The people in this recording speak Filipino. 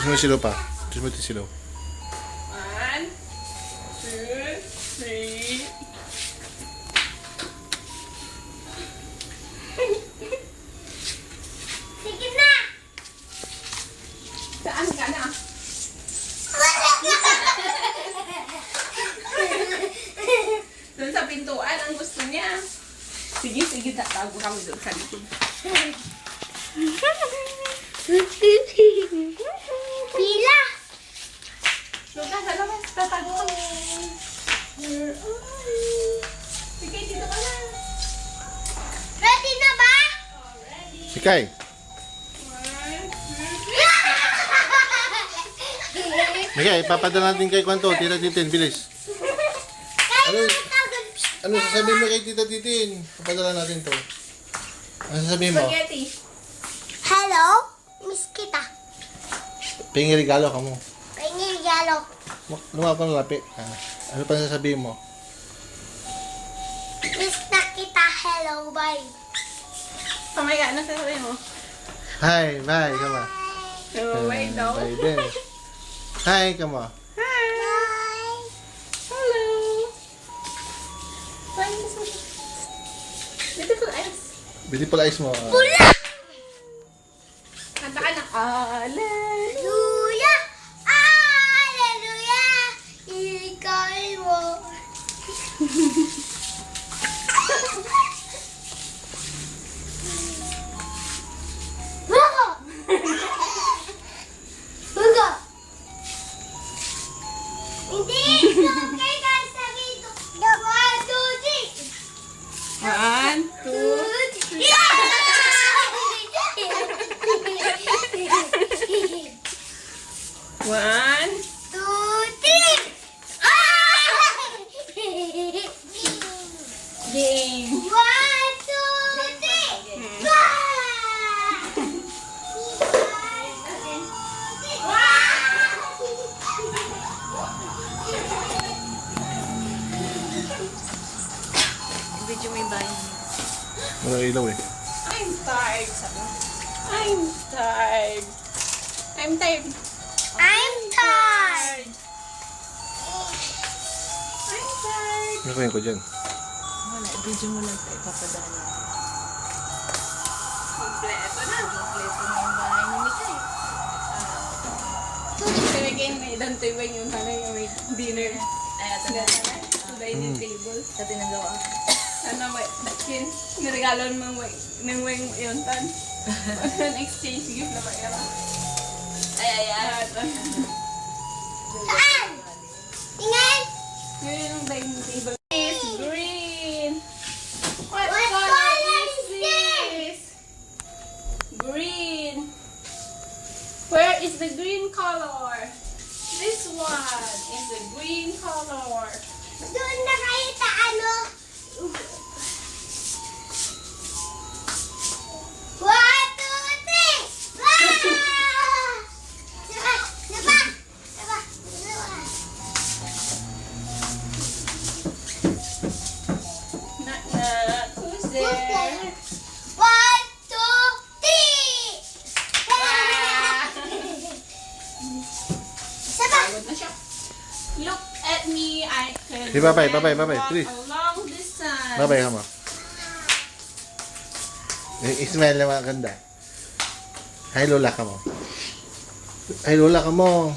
Tingnan mo silo pa. Tingnan mo ito silo. 1, 2, 3. Sige na! Saan ka na? Doon sa pintuan ang gusto niya. Sige, sige, tatago kami doon sa likod. Pila! Doon ka sa labas, tatago kami. Where are you? Sige, dito ka na. Ready na ba? Already. Sikay. 1, 2, 3. Mikay, ipapadala natin kay Kwanto. Tita Titin, bilis. Ano sasabihin mo kay Tita Titin? Papadala natin to. Ano sasabihin mo? Spaghetti. Hello? Miss kita. Pingi regalo ka mo. Pingin yalo. Lumawa pa ng lapit. Ano pa sasabihin mo? Miss na kita. Hello, bye. Pamaya, ano sasabihin mo? Hi, bye, kama. Wait daw. Bye din. Hi, kama. Hi. Bye. Hello. Beautiful eyes. Beautiful eyes mo. Pula! Kanta ka ng Hallelujah. Hallelujah! Hallelujah! Ikay mo. Bago! Bago! Hindi! Okay guys, sabi ito. 1, 2, 3. 1, 2. One. 2, 3. Game. 1, 2, 3. Video mo yung bahay. Walang ilaw eh. I'm tired. Sabi mo. I'm tired. I'm tired. I'm tired. I'm tired. Ano kayo ko dyan? Wala, video mo lang sa ipapadala. Kompleto na. Kompleto na yung bahay ni Mikay. Talagang may dantiwing yung tanay yung may dinner. Ay, ito na. Dining table. Sa tinagawa ko. Sana may skin. Niregalon mo ng wing yun tan. An exchange gift na ba yan? Ay, Saan? Tingin. Ngayon ang dining table is green. What What color color is is this? Green. Where is the green color? This one is the green color. Doon na kayo sa ano. 1, 2, 3. Diba? Knock knock. Who's there? 1, 2, 3. Saba. Pagod na siya. Look at me. I can Hey, bye-bye, walk please. along the sun. Babay kama. Ismail na maganda. Hi Lola ka mo. Hi Lola ka mo.